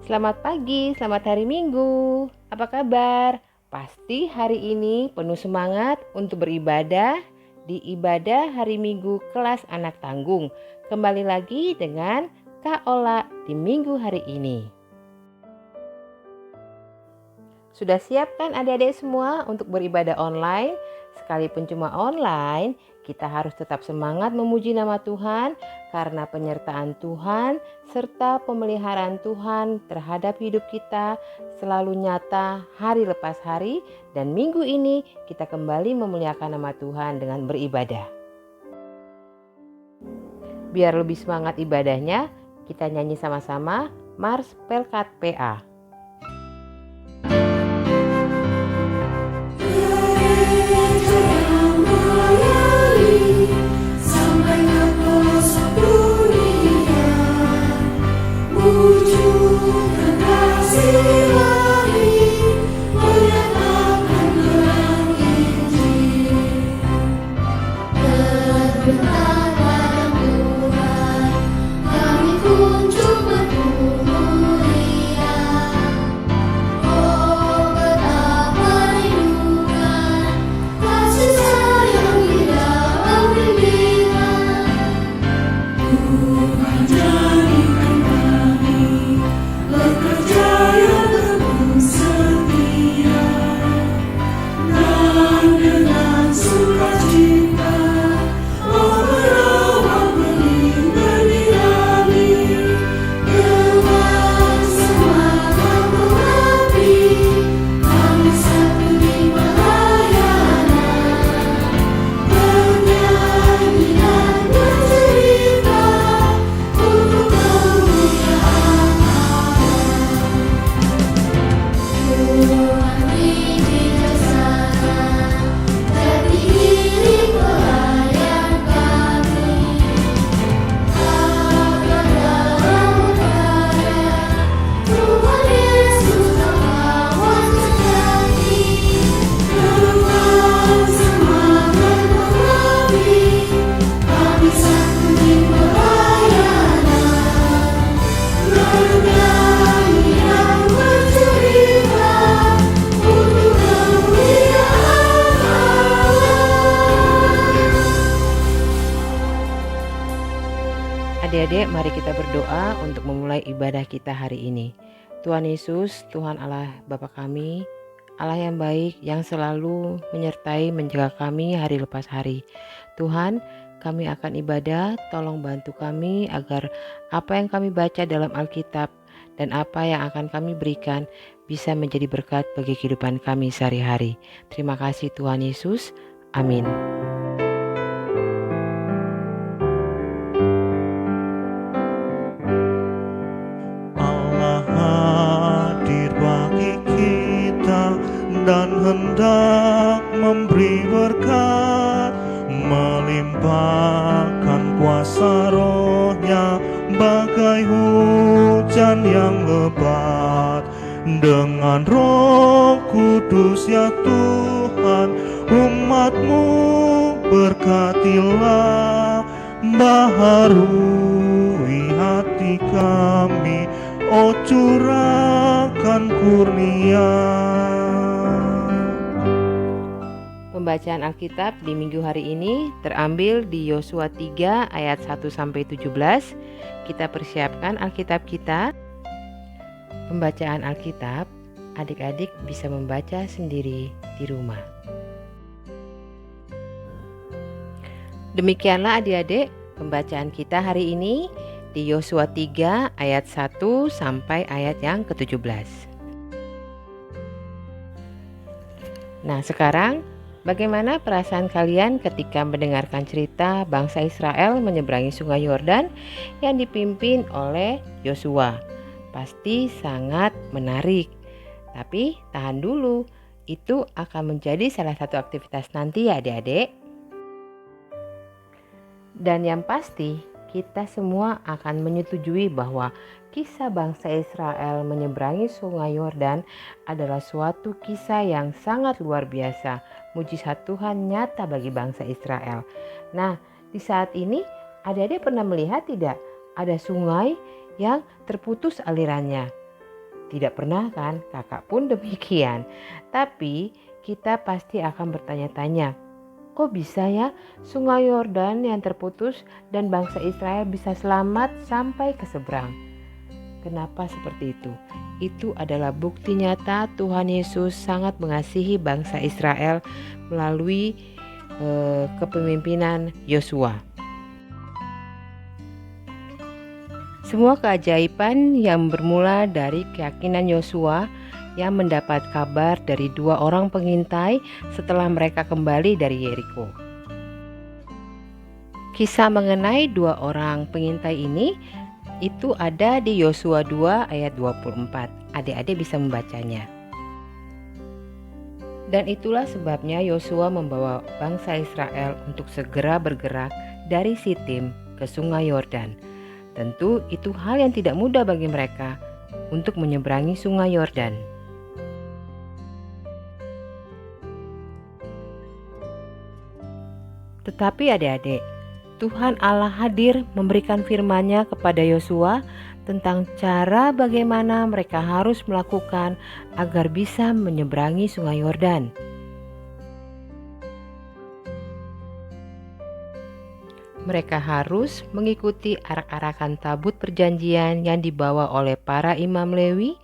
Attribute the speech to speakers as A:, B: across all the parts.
A: Selamat pagi, selamat hari Minggu. Apa kabar? Pasti hari ini penuh semangat untuk beribadah di ibadah hari Minggu kelas anak tanggung. Kembali lagi dengan Kak Ola di Minggu hari ini. Sudah siap kan adik-adik semua untuk beribadah online? Sekalipun cuma online, kita harus tetap semangat memuji nama Tuhan karena penyertaan Tuhan serta pemeliharaan Tuhan terhadap hidup kita selalu nyata hari lepas hari, dan minggu ini kita kembali memuliakan nama Tuhan dengan beribadah. Biar lebih semangat ibadahnya, kita nyanyi sama-sama Mars Pelkat PA. Adik-adik, mari kita berdoa untuk memulai ibadah kita hari ini. Tuhan Yesus, Tuhan Allah Bapa kami, Allah yang baik yang selalu menyertai menjaga kami hari lepas hari. Tuhan, kami akan ibadah, tolong bantu kami agar apa yang kami baca dalam Alkitab dan apa yang akan kami berikan bisa menjadi berkat bagi kehidupan kami sehari-hari. Terima kasih Tuhan Yesus. Amin.
B: Dan hendak memberi berkat, melimpahkan kuasa rohnya bagai hujan yang lebat. Dengan Roh Kudus ya Tuhan, umat-Mu berkatilah, baharui hati kami, oh curahkan kurnia.
A: Pembacaan Alkitab di minggu hari ini terambil di Yosua 3 ayat 1-17. Kita persiapkan Alkitab kita. Pembacaan Alkitab, adik-adik bisa membaca sendiri di rumah. Demikianlah adik-adik pembacaan kita hari ini di Yosua 3 ayat 1 sampai ayat yang ke-17. Nah, sekarang bagaimana perasaan kalian ketika mendengarkan cerita bangsa Israel menyeberangi sungai Yordan yang dipimpin oleh Yosua? Pasti sangat menarik. Tapi tahan dulu, itu akan menjadi salah satu aktivitas nanti ya adik-adik. Dan yang pasti kita semua akan menyetujui bahwa kisah bangsa Israel menyeberangi sungai Yordan adalah suatu kisah yang sangat luar biasa. Mujizat Tuhan nyata bagi bangsa Israel. Nah, di saat ini adik-adik pernah melihat tidak ada sungai yang terputus alirannya? Tidak pernah kan? Kakak pun demikian. Tapi kita pasti akan bertanya-tanya, kok bisa ya Sungai Yordan yang terputus dan bangsa Israel bisa selamat sampai ke seberang? Kenapa seperti itu? Itu adalah bukti nyata Tuhan Yesus sangat mengasihi bangsa Israel melalui kepemimpinan Yosua. Semua keajaiban yang bermula dari keyakinan Yosua yang mendapat kabar dari 2 orang pengintai setelah mereka kembali dari Yeriko. Kisah mengenai 2 orang pengintai ini itu ada di Yosua 2 ayat 24. Adik-adik bisa membacanya. Dan itulah sebabnya Yosua membawa bangsa Israel untuk segera bergerak dari Sitim ke Sungai Yordan. Tentu itu hal yang tidak mudah bagi mereka untuk menyeberangi Sungai Yordan. Tetapi adik-adik, Tuhan Allah hadir memberikan firman-Nya kepada Yosua tentang cara bagaimana mereka harus melakukan agar bisa menyeberangi Sungai Yordan. Mereka harus mengikuti arak-arakan tabut perjanjian yang dibawa oleh para imam Lewi.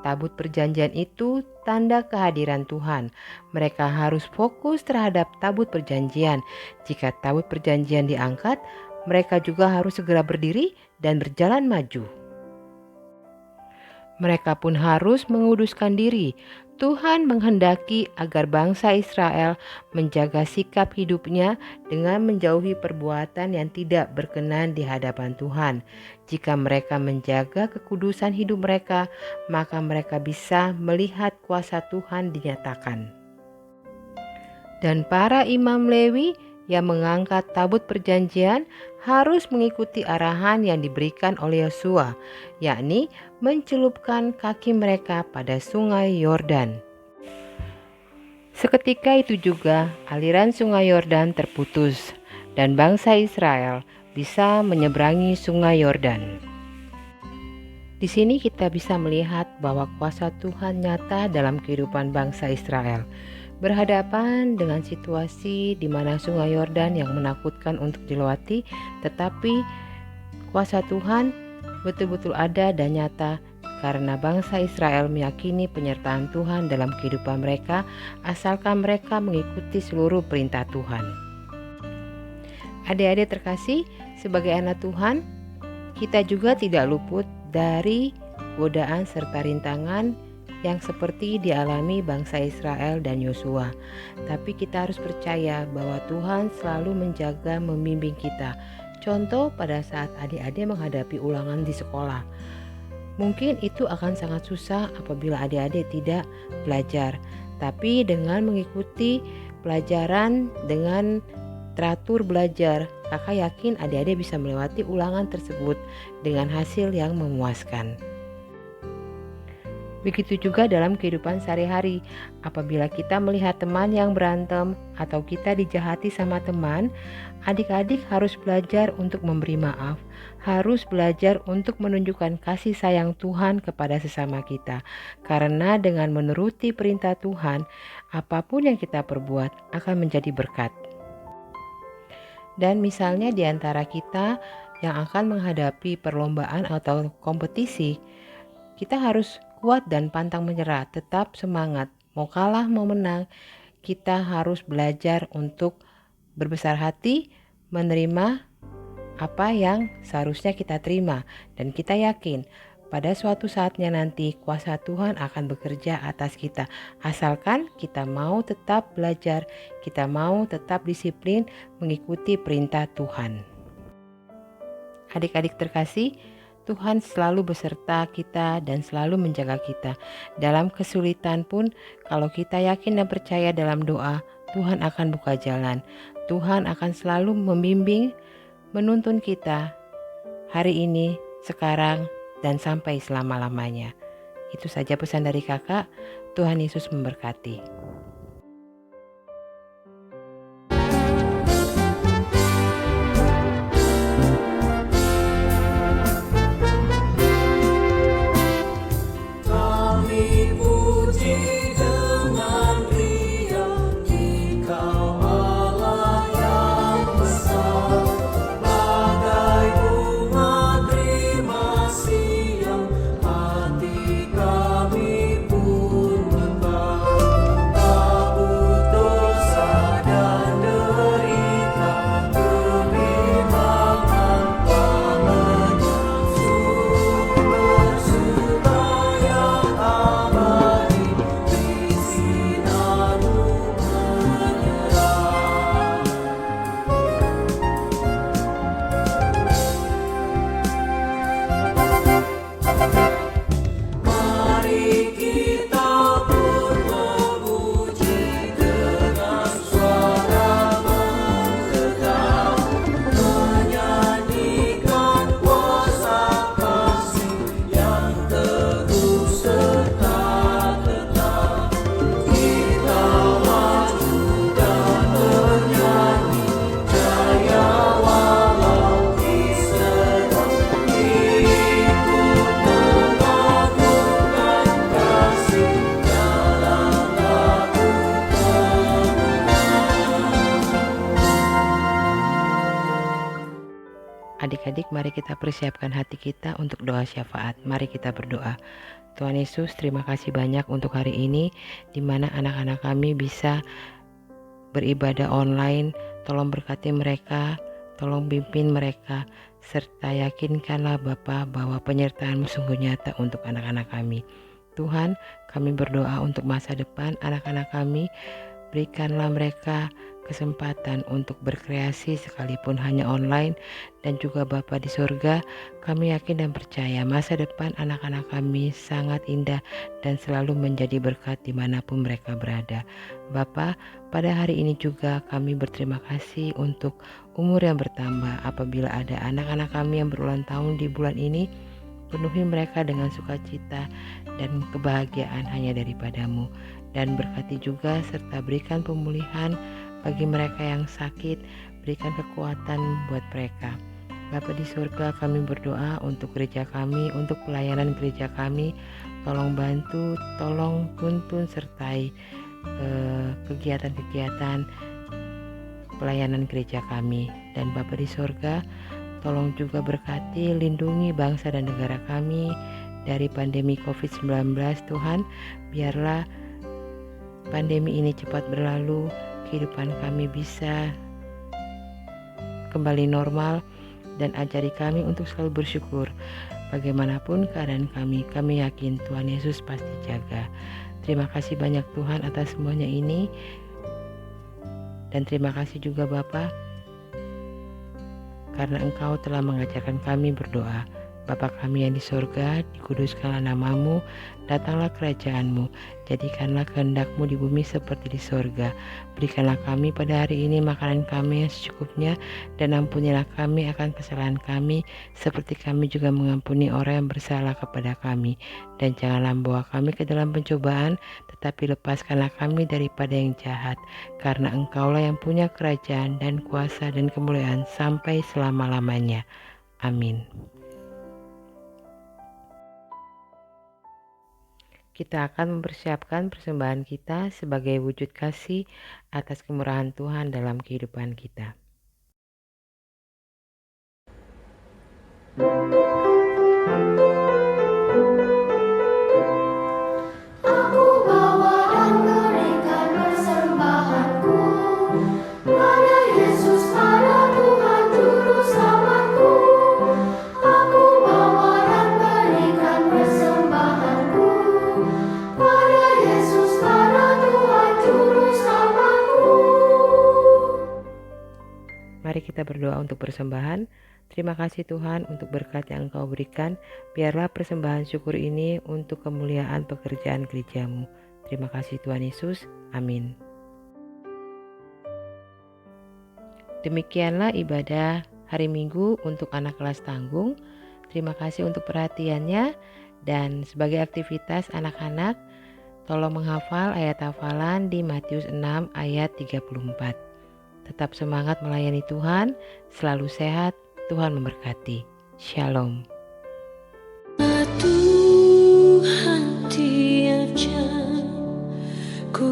A: Tabut perjanjian itu tanda kehadiran Tuhan. Mereka harus fokus terhadap tabut perjanjian. Jika tabut perjanjian diangkat, mereka juga harus segera berdiri dan berjalan maju. Mereka pun harus menguduskan diri. Tuhan menghendaki agar bangsa Israel menjaga sikap hidupnya dengan menjauhi perbuatan yang tidak berkenan di hadapan Tuhan. Jika mereka menjaga kekudusan hidup mereka, maka mereka bisa melihat kuasa Tuhan dinyatakan. Dan para imam Lewi yang mengangkat tabut perjanjian harus mengikuti arahan yang diberikan oleh Yosua, yakni mencelupkan kaki mereka pada Sungai Yordan. Seketika itu juga aliran Sungai Yordan terputus dan bangsa Israel bisa menyeberangi Sungai Yordan. Di sini kita bisa melihat bahwa kuasa Tuhan nyata dalam kehidupan bangsa Israel. Berhadapan dengan situasi di mana Sungai Yordan yang menakutkan untuk dilewati, tetapi kuasa Tuhan betul-betul ada dan nyata karena bangsa Israel meyakini penyertaan Tuhan dalam kehidupan mereka asalkan mereka mengikuti seluruh perintah Tuhan. Adik-adik terkasih, sebagai anak Tuhan, kita juga tidak luput dari godaan serta rintangan yang seperti dialami bangsa Israel dan Yosua. Tapi kita harus percaya bahwa Tuhan selalu menjaga membimbing kita. Contoh pada saat adik-adik menghadapi ulangan di sekolah. Mungkin itu akan sangat susah apabila adik-adik tidak belajar. Tapi dengan mengikuti pelajaran dengan teratur belajar, kakak yakin adik-adik bisa melewati ulangan tersebut dengan hasil yang memuaskan. Begitu juga dalam kehidupan sehari-hari. Apabila kita melihat teman yang berantem atau kita dijahati sama teman, adik-adik harus belajar untuk memberi maaf, harus belajar untuk menunjukkan kasih sayang Tuhan kepada sesama kita. Karena dengan menuruti perintah Tuhan, apapun yang kita perbuat akan menjadi berkat. Dan misalnya di antara kita yang akan menghadapi perlombaan atau kompetisi, kita harus kuat dan pantang menyerah, tetap semangat. Mau kalah mau menang, kita harus belajar untuk berbesar hati, menerima apa yang seharusnya kita terima. Dan kita yakin pada suatu saatnya nanti kuasa Tuhan akan bekerja atas kita. Asalkan kita mau tetap belajar, kita mau tetap disiplin mengikuti perintah Tuhan. Adik-adik terkasih, Tuhan selalu beserta kita dan selalu menjaga kita. Dalam kesulitan pun, kalau kita yakin dan percaya dalam doa, Tuhan akan buka jalan. Tuhan akan selalu membimbing, menuntun kita hari ini, sekarang, dan sampai selama-lamanya. Itu saja pesan dari kakak. Tuhan Yesus memberkati. Adik-adik, mari kita persiapkan hati kita untuk doa syafaat. Mari kita berdoa. Tuhan Yesus, terima kasih banyak untuk hari ini, di mana anak-anak kami bisa beribadah online. Tolong berkati mereka, tolong pimpin mereka, serta yakinkanlah Bapa bahwa penyertaan-Mu sungguh nyata untuk anak-anak kami. Tuhan, kami berdoa untuk masa depan anak-anak kami. Berikanlah mereka kesempatan untuk berkreasi sekalipun hanya online, dan juga Bapa di surga, kami yakin dan percaya masa depan anak-anak kami sangat indah dan selalu menjadi berkat dimanapun mereka berada. Bapa, pada hari ini juga kami berterima kasih untuk umur yang bertambah. Apabila ada anak-anak kami yang berulang tahun di bulan ini, penuhi mereka dengan sukacita dan kebahagiaan hanya daripada-Mu. Dan berkati juga serta berikan pemulihan bagi mereka yang sakit, berikan kekuatan buat mereka. Bapa di surga, kami berdoa untuk gereja kami, untuk pelayanan gereja kami. Tolong bantu, tolong tuntun sertai kegiatan-kegiatan pelayanan gereja kami. Dan Bapa di surga, tolong juga berkati, lindungi bangsa dan negara kami dari pandemi COVID-19. Tuhan, biarlah pandemi ini cepat berlalu, kehidupan kami bisa kembali normal, dan ajari kami untuk selalu bersyukur. Bagaimanapun keadaan kami yakin Tuhan Yesus pasti jaga. Terima kasih banyak Tuhan atas semuanya ini, dan terima kasih juga Bapa, karena Engkau telah mengajarkan kami berdoa. Bapa kami yang di surga, dikuduskanlah nama-Mu, datanglah kerajaan-Mu, jadikanlah kehendak-Mu di bumi seperti di surga. Berikanlah kami pada hari ini makanan kami yang secukupnya, dan ampunilah kami akan kesalahan kami, seperti kami juga mengampuni orang yang bersalah kepada kami. Dan janganlah membawa kami ke dalam pencobaan, tetapi lepaskanlah kami daripada yang jahat, karena Engkaulah yang punya kerajaan dan kuasa dan kemuliaan sampai selama-lamanya. Amin. Kita akan mempersiapkan persembahan kita sebagai wujud kasih atas kemurahan Tuhan dalam kehidupan kita.
C: Aku bawa dan berikan persembahanku pada Yesus, pada Tuhan Juru Selamatku. Aku bawa dan berikan persembahanku pada Yesus, pada Tuhan Juru Selamatku.
A: Mari kita berdoa untuk persembahan. Terima kasih Tuhan untuk berkat yang Engkau berikan. Biarlah persembahan syukur ini untuk kemuliaan pekerjaan gereja-Mu. Terima kasih Tuhan Yesus. Amin. Demikianlah ibadah hari Minggu untuk anak kelas tanggung. Terima kasih untuk perhatiannya. Dan sebagai aktivitas anak-anak, tolong menghafal ayat hafalan di Matius 6 ayat 34. Tetap semangat melayani Tuhan, selalu sehat, Tuhan memberkati. Shalom.
C: Tuhan tiap jam ku